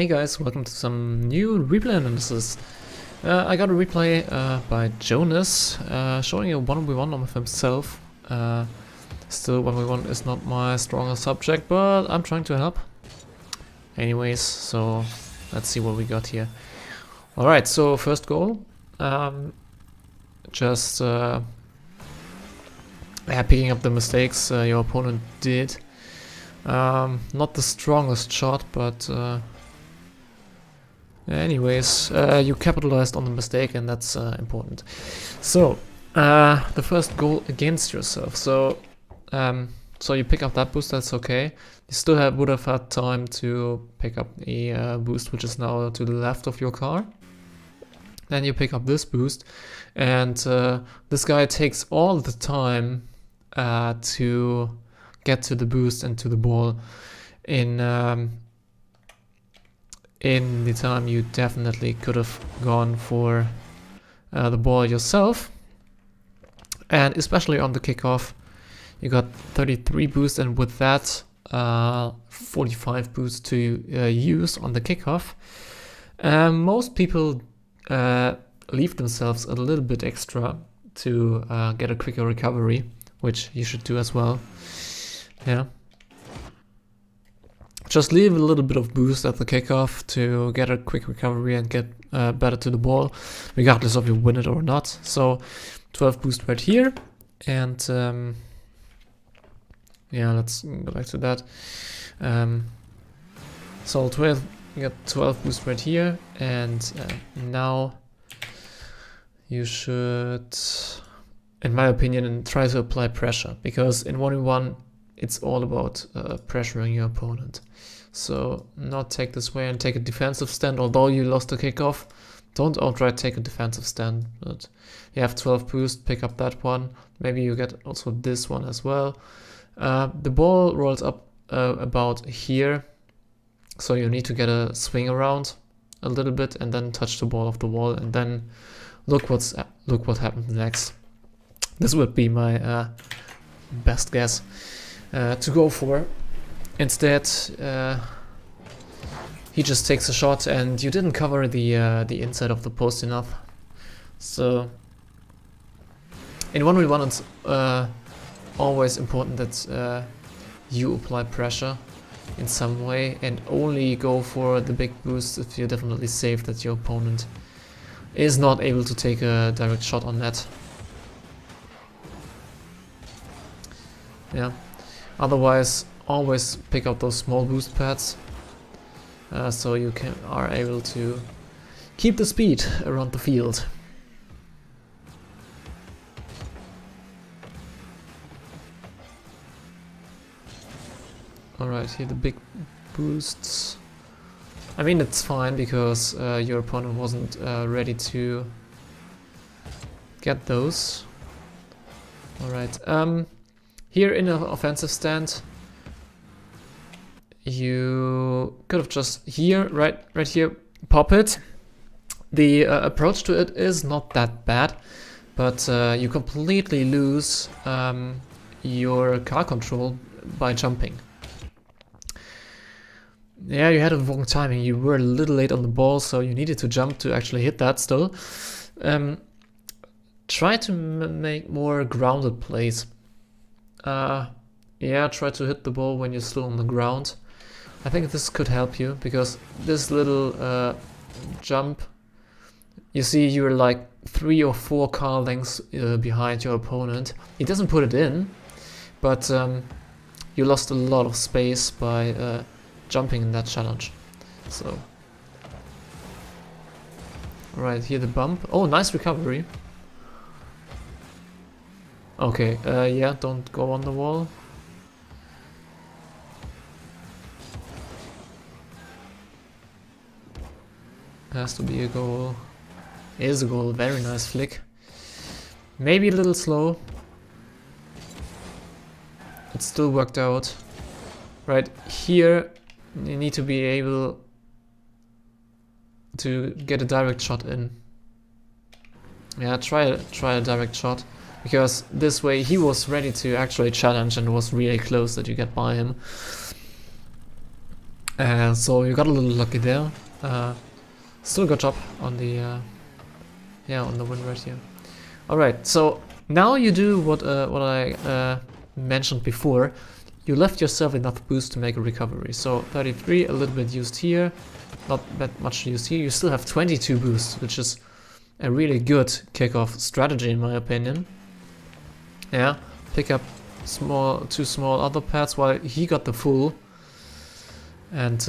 Hey guys, welcome to some new replay analysis. I got a replay by Jonas showing a 1v1 with himself. Still 1v1 is not my strongest subject, but I'm trying to help. Anyways, so let's see what we got here. Alright, so first goal. Just picking up the mistakes your opponent did. Not the strongest shot, but anyways, you capitalized on the mistake, and that's important. So, the first goal against yourself. So you pick up that boost, that's okay. You still would have had time to pick up a boost, which is now to the left of your car. Then you pick up this boost, and this guy takes all the time to get to the boost and to the ball in the time you definitely could have gone for the ball yourself. And especially on the kickoff, you got 33 boost, and with that 45 boost to use on the kickoff. Most people leave themselves a little bit extra to get a quicker recovery, which you should do as well. Yeah. Just leave a little bit of boost at the kickoff to get a quick recovery and get better to the ball, regardless of you win it or not. So 12 boost right here, and yeah, let's go back to that. So 12, you got 12 boost right here, and now you should, in my opinion, try to apply pressure, because in 1v1 it's all about pressuring your opponent. So not take this way and take a defensive stand, although you lost the kickoff. Don't outright take a defensive stand, but you have 12 boost, pick up that one. Maybe you get also this one as well. The ball rolls up about here, so you need to get a swing around a little bit and then touch the ball off the wall, and then look what happens next. This would be my best guess to go for. Instead, he just takes a shot, and you didn't cover the inside of the post enough. So in 1v1 it's always important that you apply pressure in some way, and only go for the big boost if you're definitely safe that your opponent is not able to take a direct shot on net. Yeah. Otherwise, always pick up those small boost pads, so you are able to keep the speed around the field. Alright, here the big boosts. I mean, it's fine because your opponent wasn't ready to get those. Alright, here in an offensive stand, you could have just here, right here, pop it. The approach to it is not that bad, but you completely lose your car control by jumping. Yeah, you had a wrong timing. You were a little late on the ball, so you needed to jump to actually hit that still. Try to make more grounded plays. Yeah, try to hit the ball when you're still on the ground. I think this could help you, because this little jump, you see you're like 3 or 4 car lengths behind your opponent. He doesn't put it in, but you lost a lot of space by jumping in that challenge. So, right here the bump. Oh, nice recovery. Okay, yeah, don't go on the wall. Has to be a goal. Is a goal. Very nice flick. Maybe a little slow. It still worked out. Right here, you need to be able to get a direct shot in. Yeah, try a direct shot, because this way he was ready to actually challenge and was really close that you get by him. And so you got a little lucky there. Still good job on the on the win rate here. All right, so now you do what I mentioned before. You left yourself enough boost to make a recovery. So 33, a little bit used here, not that much used here. You still have 22 boosts, which is a really good kickoff strategy in my opinion. Yeah, pick up two small other pads while he got the full. And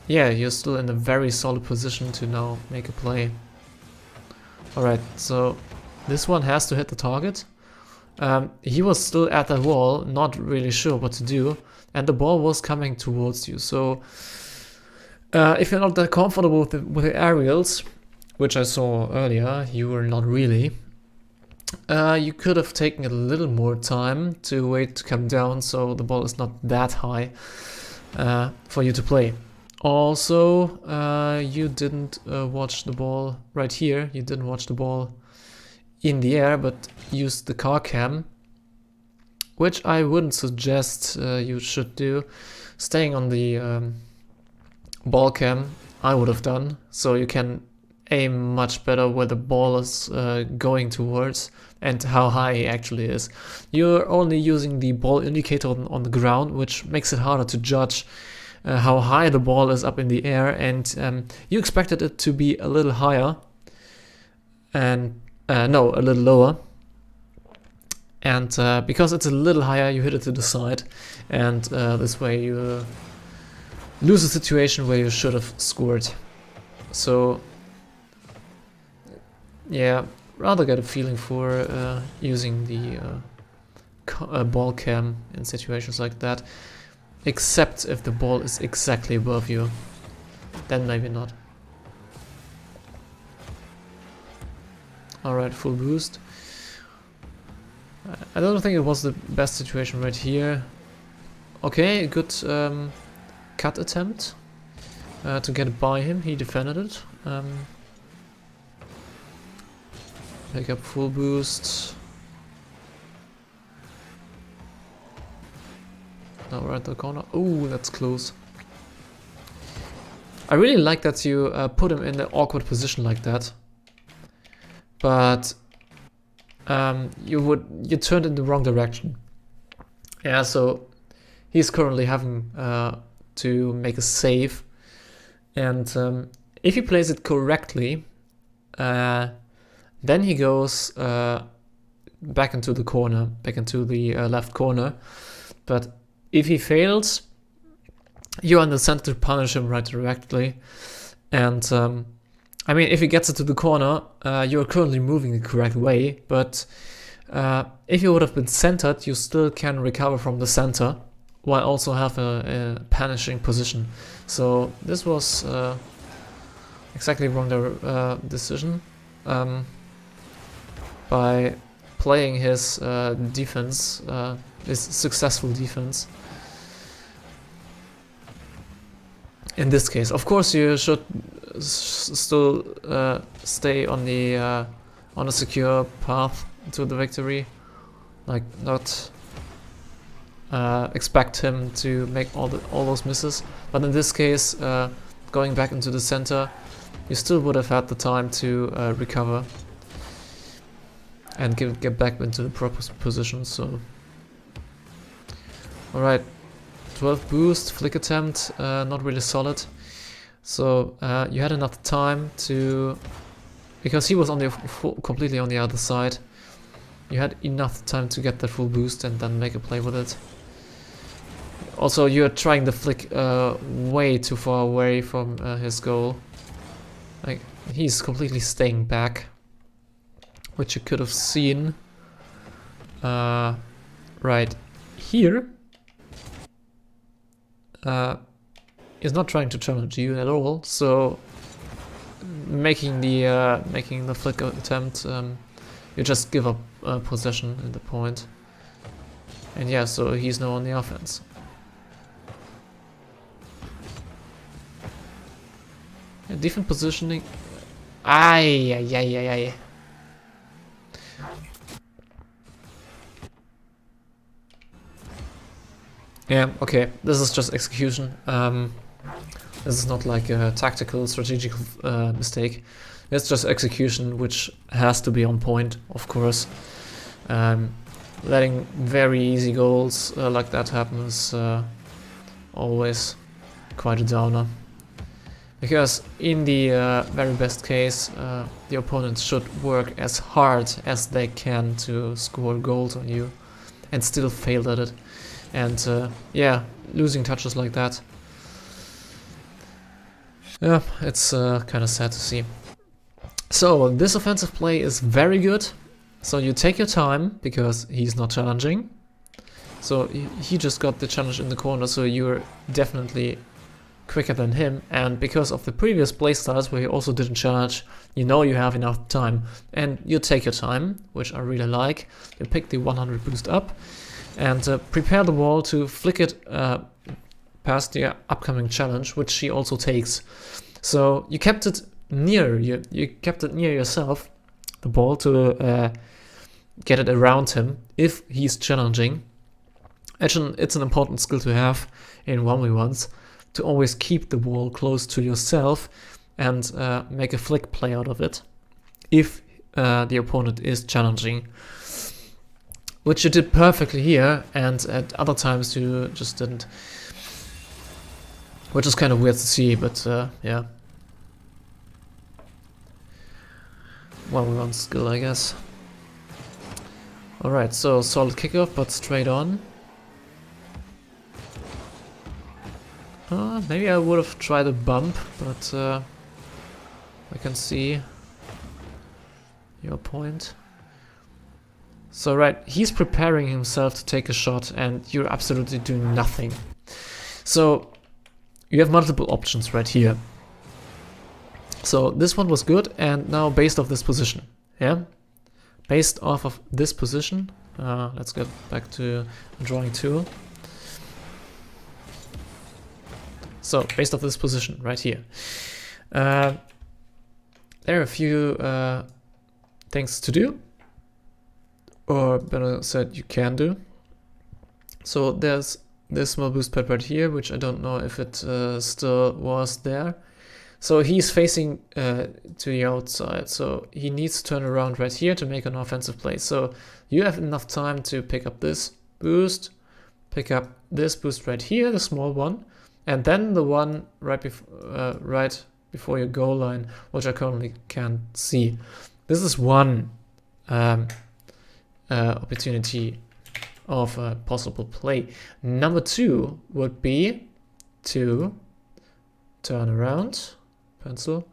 yeah, you're still in a very solid position to now make a play. Alright, so this one has to hit the target. He was still at the wall, not really sure what to do, and the ball was coming towards you. So if you're not that comfortable with the aerials, which I saw earlier, you were not really. You could have taken a little more time to wait to come down, so the ball is not that high for you to play. Also, you didn't watch the ball right here. You didn't watch the ball in the air, but used the car cam, which I wouldn't suggest you should do. Staying on the ball cam, I would have done, so you can aim much better where the ball is going towards and how high it actually is. You're only using the ball indicator on the ground, which makes it harder to judge how high the ball is up in the air, and you expected it to be a little higher, and no, a little lower. And because it's a little higher, you hit it to the side, and this way you lose a situation where you should have scored. So yeah, rather get a feeling for using the ball cam in situations like that, except if the ball is exactly above you, then maybe not. Alright, full boost. I don't think it was the best situation right here. Okay, good cut attempt to get by him. He defended it. Pick up full boost. Now we're at the corner. Oh, that's close. I really like that you put him in an awkward position like that. But you turned in the wrong direction. Yeah, so he's currently having to make a save, and if he plays it correctly, then he goes back into the corner, back into the left corner. But if he fails, you're in the center to punish him right directly. And I mean, if he gets it to the corner, you're currently moving the correct way. But if you would have been centered, you still can recover from the center while also have a punishing position. So this was exactly wrong decision. By playing his defense, his successful defense. In this case, of course, you should still stay on a secure path to the victory, like not expect him to make all those misses. But in this case, going back into the center, you still would have had the time to recover and get back into the proper position. So, all right, 12 boost, flick attempt, not really solid. So you had enough time to, because he was on the completely on the other side, you had enough time to get that full boost and then make a play with it. Also, you're trying the flick way too far away from his goal. Like, he's completely staying back, which you could have seen right here. Is not trying to challenge you at all, so making the flick attempt, you just give up possession at the point. And yeah, so he's now on the offense. Yeah, different positioning. Aye. Yeah, okay, this is just execution. This is not like a tactical, strategic mistake. It's just execution, which has to be on point, of course. Letting very easy goals like that happen is always quite a downer. Because in the very best case, the opponents should work as hard as they can to score goals on you and still failed at it. And yeah, losing touches like that, yeah, it's kind of sad to see. So this offensive play is very good. So you take your time because he's not challenging. So he just got the challenge in the corner, so you're definitely quicker than him. And because of the previous playstyles where he also didn't challenge, you know you have enough time. And you take your time, which I really like. You pick the 100 boost up and prepare the wall to flick it past the upcoming challenge, which he also takes. So you kept it near you kept it near yourself, the ball, to get it around him if he's challenging. Actually, it's an important skill to have in 1v1s, to always keep the ball close to yourself and make a flick play out of it if the opponent is challenging. Which you did perfectly here, and at other times you just didn't. Which is kind of weird to see, but yeah. 1v1 skill, I guess. Alright, so solid kickoff, but straight on. Maybe I would have tried a bump, but I can see your point. So right, he's preparing himself to take a shot and you're absolutely doing nothing. So you have multiple options right here. So this one was good, and now based off this position, yeah? Based off of this position, let's get back to drawing 2. So based off this position right here, there are a few things to do, or better said, you can do. So there's this small boost pad right here, which I don't know if it still was there. So he's facing to the outside, so he needs to turn around right here to make an offensive play. So you have enough time to pick up this boost, pick up this boost right here, the small one, and then the one right before your goal line, which I currently can't see. This is one opportunity of a possible play. Number 2 would be to turn around, pencil,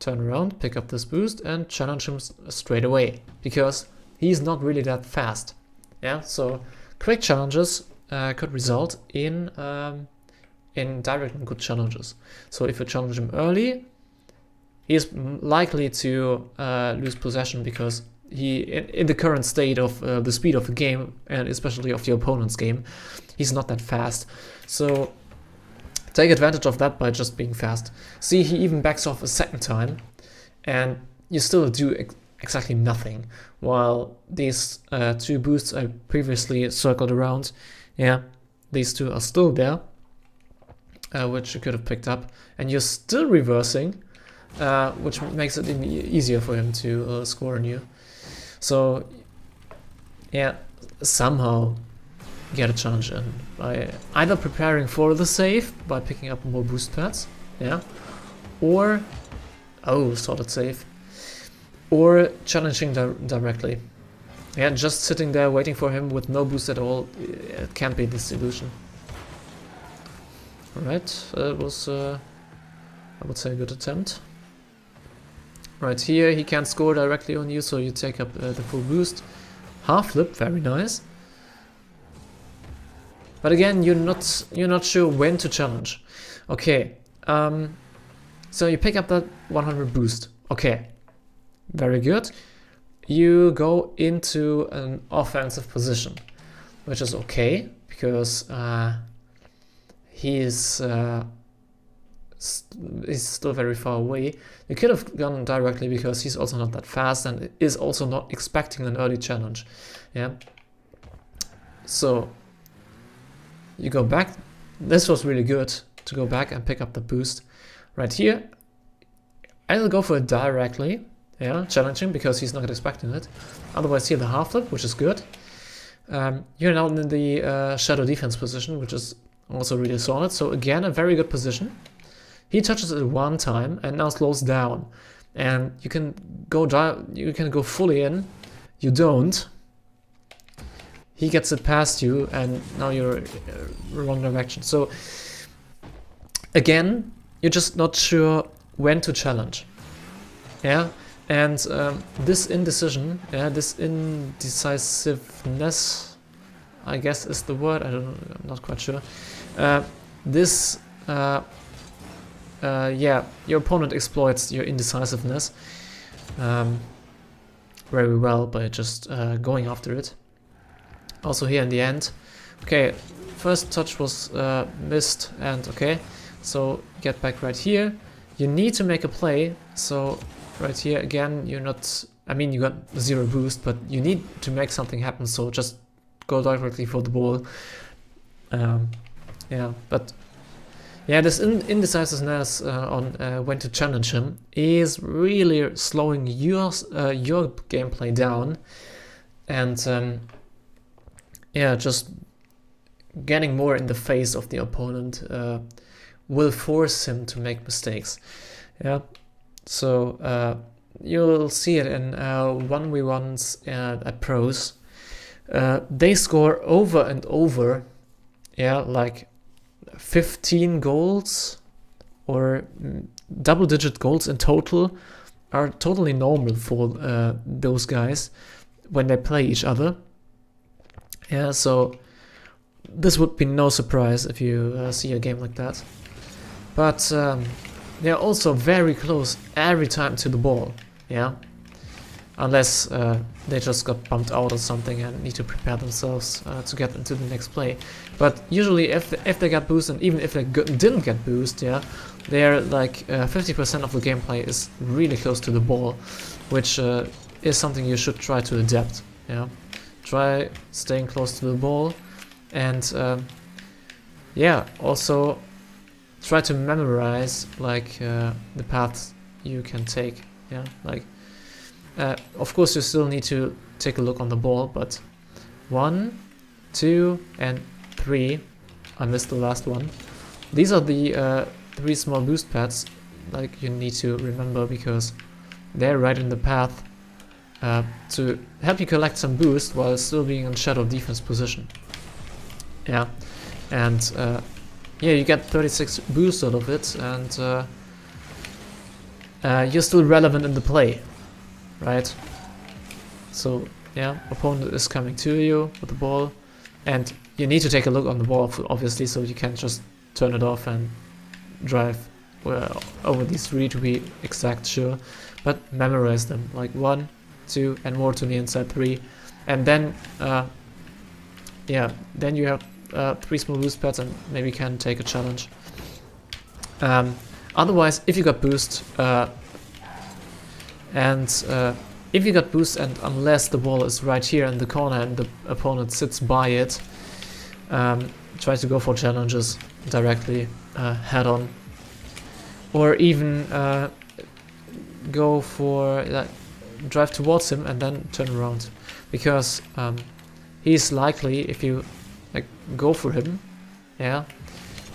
turn around, pick up this boost and challenge him straight away, because he's not really that fast. Yeah, so quick challenges could result in direct and good challenges. So if you challenge him early, he's likely to lose possession, because he, in the current state of the speed of the game, and especially of the opponent's game, he's not that fast. So take advantage of that by just being fast. See, he even backs off a second time, and you still do exactly nothing, while these 2 boosts I previously circled around, yeah, these 2 are still there, which you could have picked up, and you're still reversing, which makes it even easier for him to score on you. So yeah, somehow get a challenge in by either preparing for the save by picking up more boost pads, yeah, or solid save, or challenging directly. Yeah, just sitting there waiting for him with no boost at all, it can't be this illusion. Alright, that was I would say a good attempt. Right here he can't score directly on you, so you take up the full boost. Half flip, very nice. But again, you're not sure when to challenge. Okay, so you pick up that 100 boost. Okay, very good. You go into an offensive position, which is okay, because he's still very far away. You could have gone directly, because he's also not that fast and is also not expecting an early challenge. Yeah. So you go back. This was really good to go back and pick up the boost. right here, I'll go for it directly, yeah, challenging, because he's not expecting it. Otherwise here the half flip, which is good. You're now in the shadow defense position, which is also really solid. So again, a very good position. He touches it one time and now slows down, and you can go fully in. You don't. He gets it past you, and now you're wrong direction. So again, you're just not sure when to challenge. Yeah, and this indecision, yeah, this indecisiveness, I guess is the word. I'm not quite sure. Yeah, your opponent exploits your indecisiveness very well by just going after it. Also here in the end, okay, first touch was missed, and okay, so get back right here. You need to make a play, so right here again, you're not, I mean, you got 0 boost, but you need to make something happen, so just go directly for the ball. Yeah, but yeah, this indecisiveness on when to challenge him is really slowing your gameplay down, and yeah, just getting more in the face of the opponent will force him to make mistakes. Yeah, so you'll see it in 1v1s at pros. They score over and over, yeah, like 15 goals or double-digit goals in total are totally normal for those guys when they play each other. Yeah, so this would be no surprise if you see a game like that. But they're also very close every time to the ball, yeah? Unless they just got bumped out or something and need to prepare themselves to get into the next play. But usually if they got boost, and even if they didn't get boost, yeah, they're like 50% of the gameplay is really close to the ball, which is something you should try to adapt, yeah? Try staying close to the ball, and yeah, also try to memorize like the paths you can take, yeah, like of course you still need to take a look on the ball, but 1, 2 and 3, I missed the last one. These are the 3 small boost pads like you need to remember, because they're right in the path to help you collect some boost while still being in shadow defense position. Yeah, and yeah, you get 36 boost out of it, and you're still relevant in the play, right? So yeah, opponent is coming to you with the ball, and you need to take a look on the ball, obviously, so you can't just turn it off and drive over these 3 to be exact sure, but memorize them, like 1, 2 and more to the inside 3, and then yeah, then you have 3 small boost pads and maybe can take a challenge. Otherwise, if you got boost and unless the ball is right here in the corner and the opponent sits by it, try to go for challenges directly, head on, or even go for drive towards him and then turn around, because he's likely, if you go for him, yeah,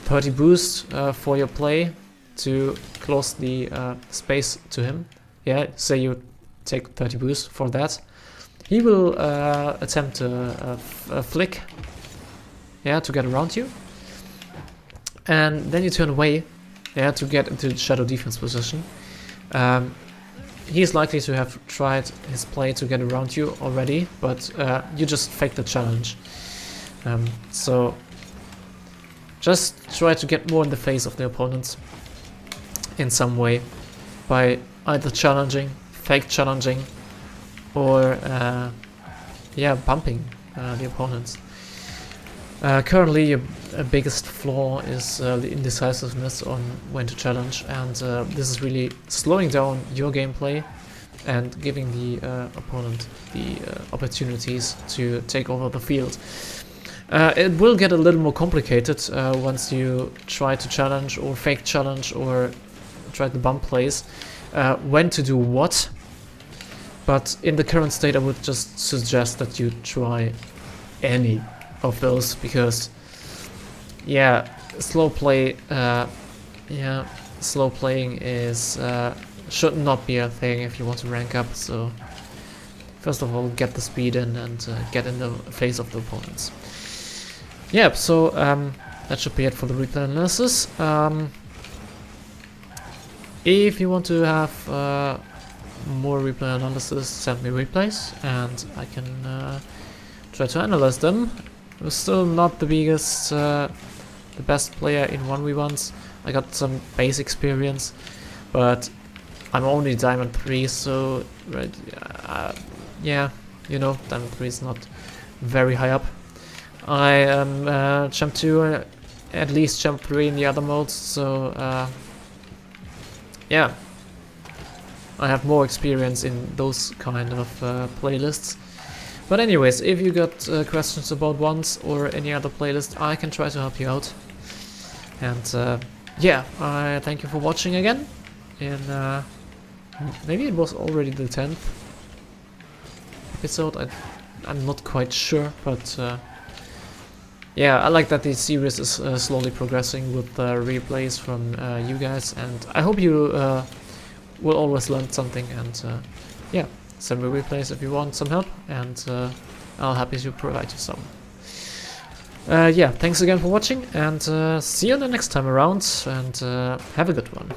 30 boost for your play to close the space to him. Yeah, say you take 30 boost for that, he will attempt a flick, yeah, to get around you, and then you turn away, yeah, to get into the shadow defense position. He's likely to have tried his play to get around you already, but you just fake the challenge. So just try to get more in the face of the opponent in some way by either challenging, fake challenging, or yeah, bumping the opponents. Currently your biggest flaw is the indecisiveness on when to challenge, and this is really slowing down your gameplay and giving the opponent the opportunities to take over the field. It will get a little more complicated once you try to challenge or fake challenge or tried the bump plays, when to do what. But in the current state, I would just suggest that you try any of those, because yeah, slow playing is should not be a thing if you want to rank up. So first of all, get the speed in and get in the face of the opponents. Yeah, so that should be it for the replay analysis. If you want to have more replay analysis, send me replays and I can try to analyze them. I'm still not the biggest, the best player in 1v1s. I got some base experience, but I'm only Diamond 3, so yeah, you know, Diamond 3 is not very high up. I am Champ 2, at least Champ 3 in the other modes, so yeah, I have more experience in those kind of playlists. But anyways, if you got questions about ones or any other playlist, I can try to help you out. And yeah, I thank you for watching again. And maybe it was already the 10th episode, I'm not quite sure, but yeah, I like that the series is slowly progressing with replays from you guys, and I hope you will always learn something. And yeah, send me replays if you want some help, and I'll happy to provide you some. Yeah, thanks again for watching, and see you the next time around, and have a good one.